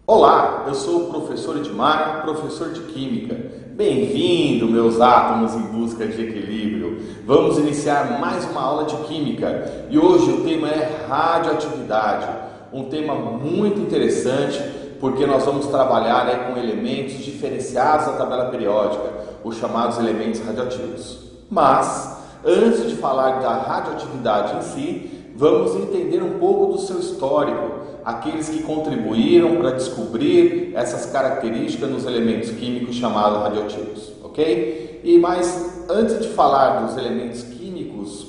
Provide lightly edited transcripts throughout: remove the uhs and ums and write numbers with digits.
Olá, eu sou o professor Edmar, professor de Química. Bem-vindo, meus átomos em busca de equilíbrio. Vamos iniciar mais uma aula de Química e hoje o tema é radioatividade. Um tema muito interessante porque nós vamos trabalhar com elementos diferenciados da tabela periódica, os chamados elementos radioativos. Mas, antes de falar da radioatividade em si, vamos entender um pouco do seu histórico, aqueles que contribuíram para descobrir essas características nos elementos químicos chamados radioativos, ok? Mas antes de falar dos elementos químicos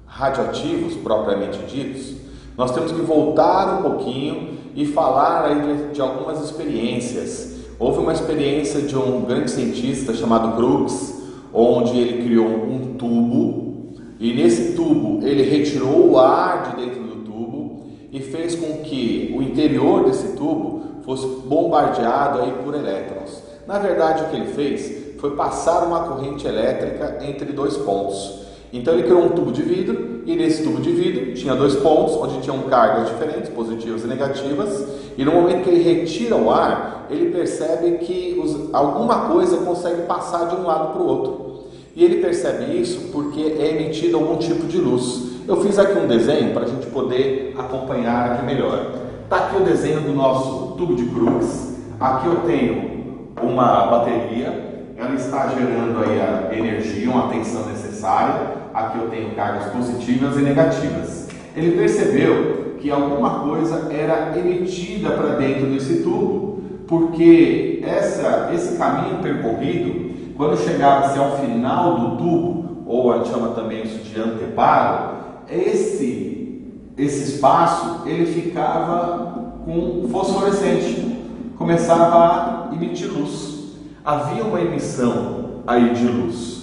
radioativos propriamente ditos, nós temos que voltar um pouquinho e falar aí de algumas experiências. Houve uma experiência de um grande cientista chamado Crookes, onde ele criou um tubo e nesse tubo ele retirou o ar de dentro do tubo e fez com que o interior desse tubo fosse bombardeado aí por elétrons. Na verdade, o que ele fez foi passar uma corrente elétrica entre dois pontos. Então ele criou um tubo de vidro e nesse tubo de vidro tinha dois pontos onde tinham cargas diferentes, positivas e negativas, e no momento que ele retira o ar, ele percebe que alguma coisa consegue passar de um lado para o outro. E ele percebe isso porque é emitido algum tipo de luz. Eu fiz aqui um desenho para a gente poder acompanhar aqui melhor. Está aqui o desenho do nosso tubo de Crookes. Aqui eu tenho uma bateria, ela está gerando aí a energia, uma tensão necessária. Aqui eu tenho cargas positivas e negativas. Ele percebeu que alguma coisa era emitida para dentro desse tubo, porque esse caminho percorrido, quando chegava-se ao final do tubo, ou a gente chama também isso de anteparo, esse espaço ele ficava com fosforescente, começava a emitir luz. Havia uma emissão aí de luz.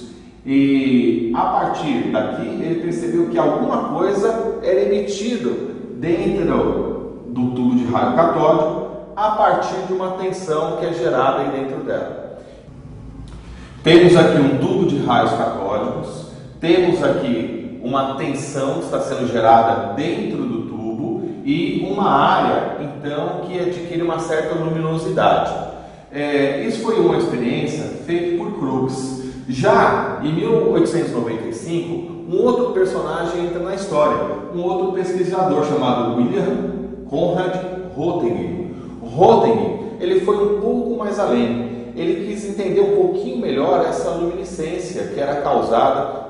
E a partir daqui ele percebeu que alguma coisa era emitida dentro do tubo de raio catódico a partir de uma tensão que é gerada aí dentro dela. Temos aqui um tubo de raios catódicos, temos aqui uma tensão que está sendo gerada dentro do tubo e uma área, então, que adquire uma certa luminosidade. Isso foi uma experiência feita por Crookes. Já em 1895, um outro personagem entra na história, um outro pesquisador chamado William Conrad Röntgen. Röntgen, ele foi um pouco mais além. Ele quis entender um pouquinho melhor essa luminescência que era causada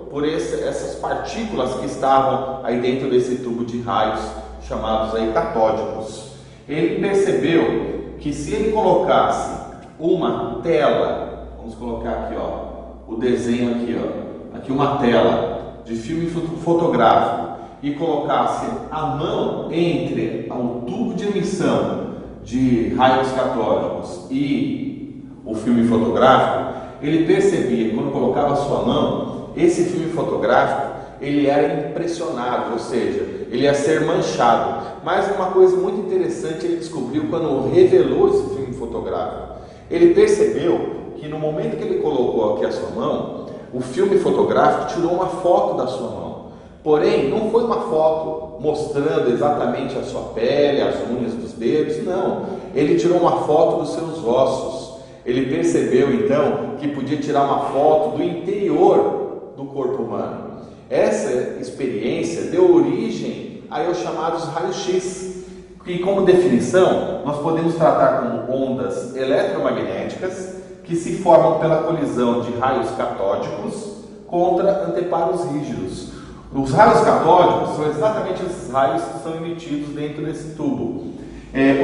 por essas partículas que estavam aí dentro desse tubo de raios chamados aí catódicos. Ele percebeu que se ele colocasse uma tela, vamos colocar aqui, ó, o desenho aqui, ó, aqui uma tela de filme fotográfico e colocasse a mão entre o tubo de emissão de raios catódicos e o filme fotográfico, ele percebia, quando colocava a sua mão, esse filme fotográfico, ele era impressionado, ou seja, ele ia ser manchado. Mas uma coisa muito interessante ele descobriu quando revelou esse filme fotográfico. Ele percebeu que no momento que ele colocou aqui a sua mão, o filme fotográfico tirou uma foto da sua mão. Porém, não foi uma foto mostrando exatamente a sua pele, as unhas dos dedos, não. Ele tirou uma foto dos seus ossos. Ele percebeu, então, que podia tirar uma foto do interior do corpo humano. Essa experiência deu origem aos chamados raios-x, que, como definição, nós podemos tratar como ondas eletromagnéticas que se formam pela colisão de raios catódicos contra anteparos rígidos. Os raios catódicos são exatamente esses raios que são emitidos dentro desse tubo.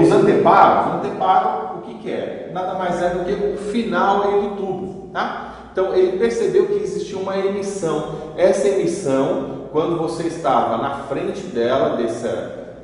Os anteparos, o anteparo, o que é? Nada mais é do que o final aí do tubo, tá? Então ele percebeu que existia uma emissão. Essa emissão, quando você estava na frente dela,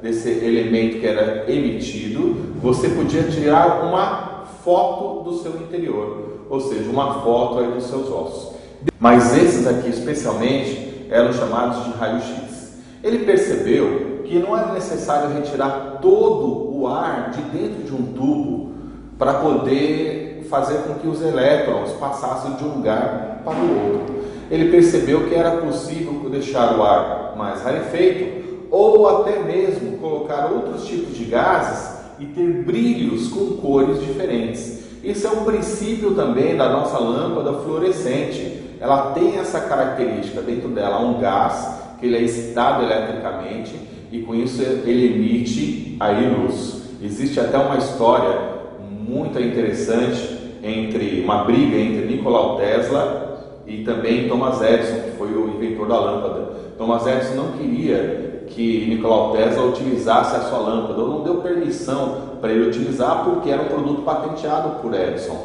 desse elemento que era emitido, você podia tirar uma foto do seu interior, ou seja, uma foto aí dos seus ossos. Mas esses aqui especialmente eram chamados de raio-x. Ele percebeu que não era necessário retirar todo o ar de dentro de um tubo para poder fazer com que os elétrons passassem de um lugar para o outro. Ele percebeu que era possível deixar o ar mais rarefeito ou até mesmo colocar outros tipos de gases e ter brilhos com cores diferentes. Isso é um princípio também da nossa lâmpada fluorescente. Ela tem essa característica, dentro dela um gás que ele é excitado eletricamente e com isso ele emite aí luz. Existe até uma história muito interessante entre uma briga entre Nikola Tesla e também Thomas Edison, que foi o inventor da lâmpada. Thomas Edison não queria que Nikola Tesla utilizasse a sua lâmpada, ou não deu permissão para ele utilizar porque era um produto patenteado por Edison.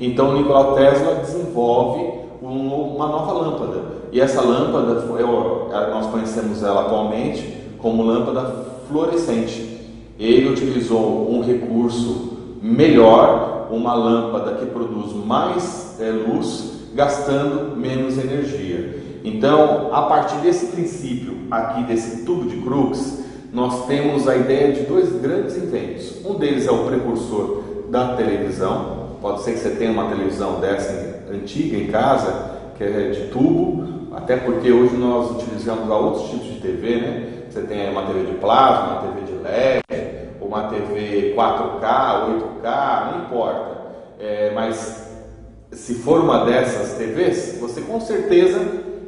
Então Nikola Tesla desenvolve uma nova lâmpada, e essa lâmpada nós conhecemos ela atualmente como lâmpada fluorescente. Ele utilizou um recurso melhor, uma lâmpada que produz mais luz, gastando menos energia. Então, a partir desse princípio aqui, desse tubo de Crookes, nós temos a ideia de dois grandes inventos. Um deles é o precursor da televisão. Pode ser que você tenha uma televisão dessa antiga em casa, que é de tubo, até porque hoje nós utilizamos outros tipos de TV, né? Você tem uma TV de plasma, uma TV de LED, uma TV 4K, 8K, não importa. Mas se for uma dessas TVs, você com certeza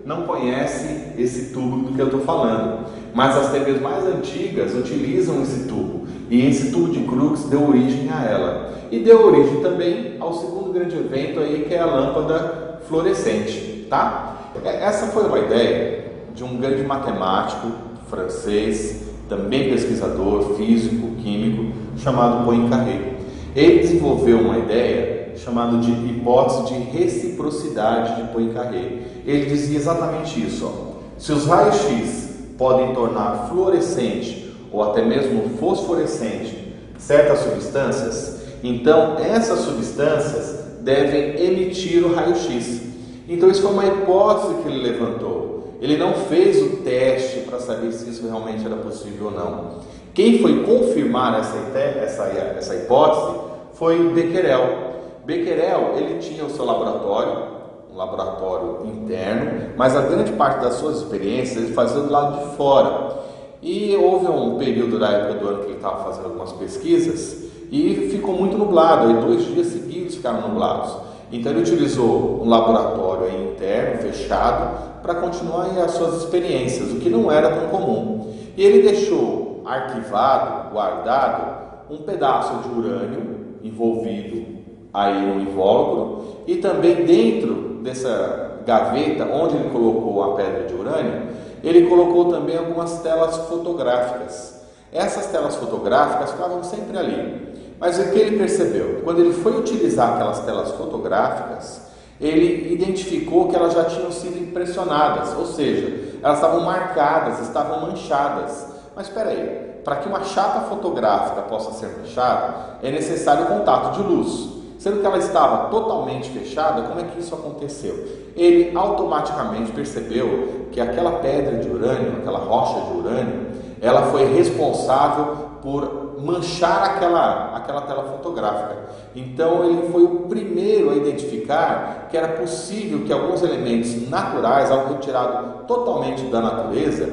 não conhece esse tubo do que eu estou falando. Mas as TVs mais antigas utilizam esse tubo, e esse tubo de Crookes deu origem a ela. E deu origem também ao segundo grande evento aí, que é a lâmpada fluorescente, tá? Essa foi uma ideia de um grande matemático francês, também pesquisador, físico, químico, chamado Poincaré. Ele desenvolveu uma ideia chamada de hipótese de reciprocidade de Poincaré. Ele dizia exatamente isso, se os raios X podem tornar fluorescente ou até mesmo fosforescente certas substâncias, então essas substâncias devem emitir o raio-x. Então isso foi uma hipótese que ele levantou. Ele não fez o teste para saber se isso realmente era possível ou não. Quem foi confirmar essa hipótese foi Becquerel. Becquerel, ele tinha o seu laboratório, um laboratório interno, mas a grande parte das suas experiências ele fazia do lado de fora. E houve um período da época do ano que ele estava fazendo algumas pesquisas e ficou muito nublado, aí 2 dias seguidos ficaram nublados. Então ele utilizou um laboratório interno, fechado, para continuar as suas experiências, o que não era tão comum. E ele deixou arquivado, guardado, um pedaço de urânio envolvido aí no invólucro, e também dentro dessa gaveta onde ele colocou a pedra de urânio, ele colocou também algumas telas fotográficas. Essas telas fotográficas ficavam sempre ali. Mas o que ele percebeu? Quando ele foi utilizar aquelas telas fotográficas, ele identificou que elas já tinham sido impressionadas, ou seja, elas estavam marcadas, estavam manchadas. Mas espera aí, para que uma chapa fotográfica possa ser manchada, é necessário contato de luz. Sendo que ela estava totalmente fechada, como é que isso aconteceu? Ele automaticamente percebeu que aquela pedra de urânio, aquela rocha de urânio, ela foi responsável por manchar aquela tela fotográfica. Então ele foi o primeiro a identificar que era possível que alguns elementos naturais, algo retirado totalmente da natureza,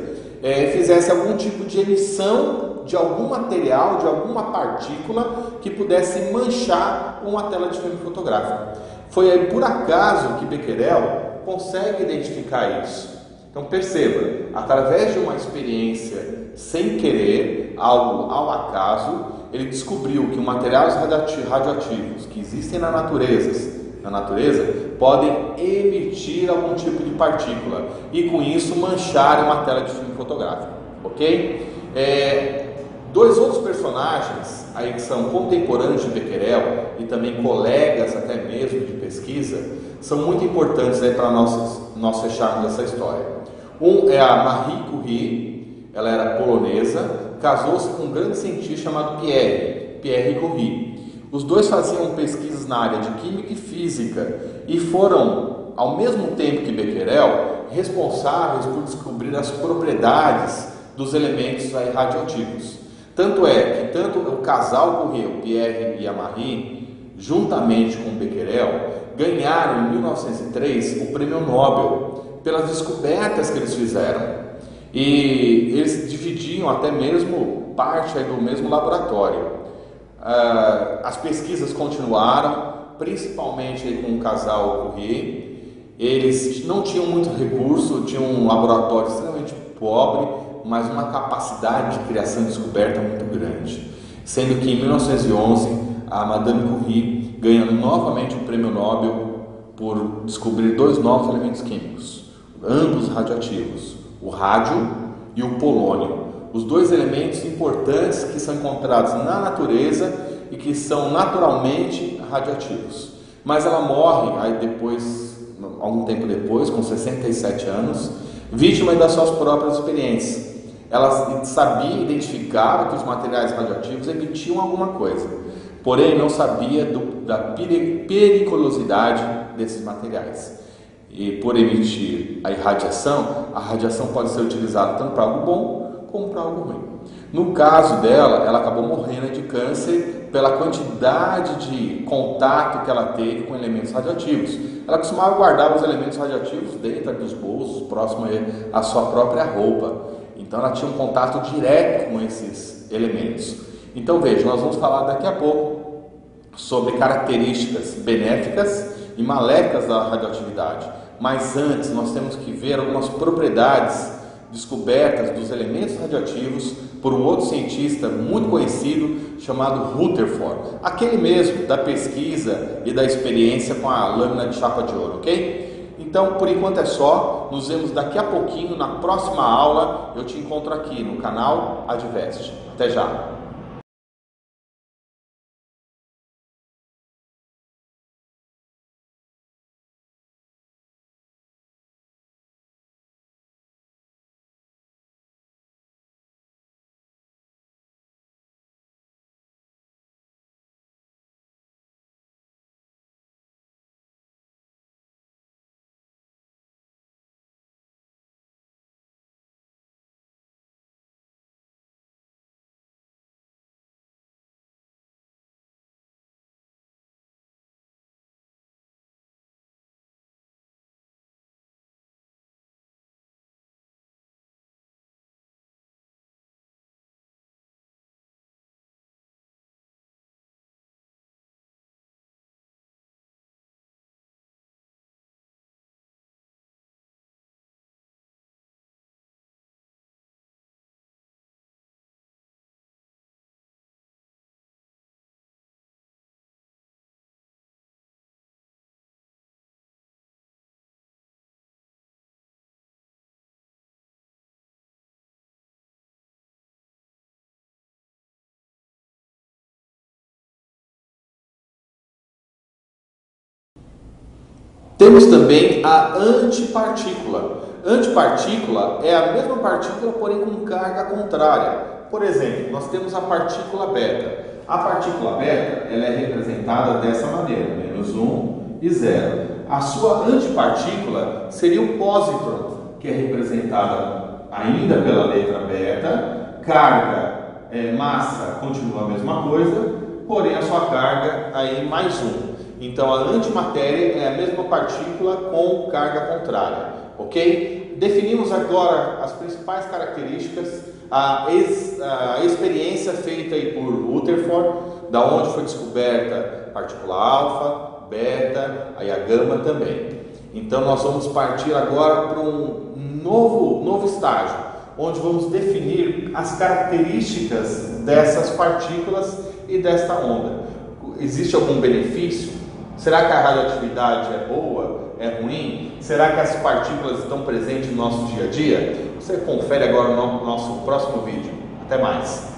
fizesse algum tipo de emissão de algum material, de alguma partícula que pudesse manchar uma tela de filme fotográfico. Foi aí por acaso que Becquerel consegue identificar isso. Então perceba, através de uma experiência sem querer, algo ao acaso, ele descobriu que os materiais radioativos que existem na natureza podem emitir algum tipo de partícula e com isso manchar uma tela de filme fotográfico, ok? 2 outros personagens aí que são contemporâneos de Becquerel e também colegas até mesmo de pesquisa são muito importantes aí para nós fecharmos essa história. Um é a Marie Curie, ela era polonesa, casou-se com um grande cientista chamado Pierre Curie. Os dois faziam pesquisas na área de química e física e foram, ao mesmo tempo que Becquerel, responsáveis por descobrir as propriedades dos elementos radioativos. Tanto é que tanto o casal Curie, o Pierre e a Marie, juntamente com Becquerel, ganharam em 1903 o Prêmio Nobel pelas descobertas que eles fizeram. E eles dividiam até mesmo parte do mesmo laboratório. As pesquisas continuaram, principalmente com o casal Curie. Eles não tinham muito recurso, tinham um laboratório extremamente pobre, mas uma capacidade de criação e descoberta muito grande. Sendo que em 1911 a Madame Curie ganha novamente o Prêmio Nobel por descobrir 2 novos elementos químicos, ambos radioativos, o rádio e o polônio. Os 2 elementos importantes que são encontrados na natureza e que são naturalmente radioativos. Mas ela morre aí depois, algum tempo depois, com 67 anos, vítima das suas próprias experiências. Ela sabia, identificava que os materiais radioativos emitiam alguma coisa, porém não sabia da periculosidade desses materiais. E por emitir a radiação pode ser utilizada tanto para algo bom como para algo ruim. No caso dela, ela acabou morrendo de câncer pela quantidade de contato que ela teve com elementos radioativos. Ela costumava guardar os elementos radioativos dentro dos bolsos, próximo à sua própria roupa. Então ela tinha um contato direto com esses elementos. Então veja, nós vamos falar daqui a pouco sobre características benéficas e maléficas da radioatividade. Mas antes nós temos que ver algumas propriedades descobertas dos elementos radioativos por um outro cientista muito conhecido chamado Rutherford, aquele mesmo da pesquisa e da experiência com a lâmina de chapa de ouro, ok? Então, por enquanto é só, nos vemos daqui a pouquinho na próxima aula. Eu te encontro aqui no canal Advest. Até já! Temos também a antipartícula. Antipartícula é a mesma partícula, porém com carga contrária. Por exemplo, nós temos a partícula beta. A partícula beta ela é representada dessa maneira, -1 e 0. A sua antipartícula seria o pósitron, que é representada ainda pela letra beta. Carga, massa continua a mesma coisa, porém a sua carga aí +1. Então a antimatéria é a mesma partícula com carga contrária, ok? Definimos agora as principais características, a experiência feita aí por Rutherford, da onde foi descoberta a partícula alfa, beta, aí a gama também. Então nós vamos partir agora para um novo estágio, onde vamos definir as características dessas partículas e desta onda. Existe algum benefício? Será que a radioatividade é boa? É ruim? Será que as partículas estão presentes no nosso dia a dia? Você confere agora no nosso próximo vídeo. Até mais!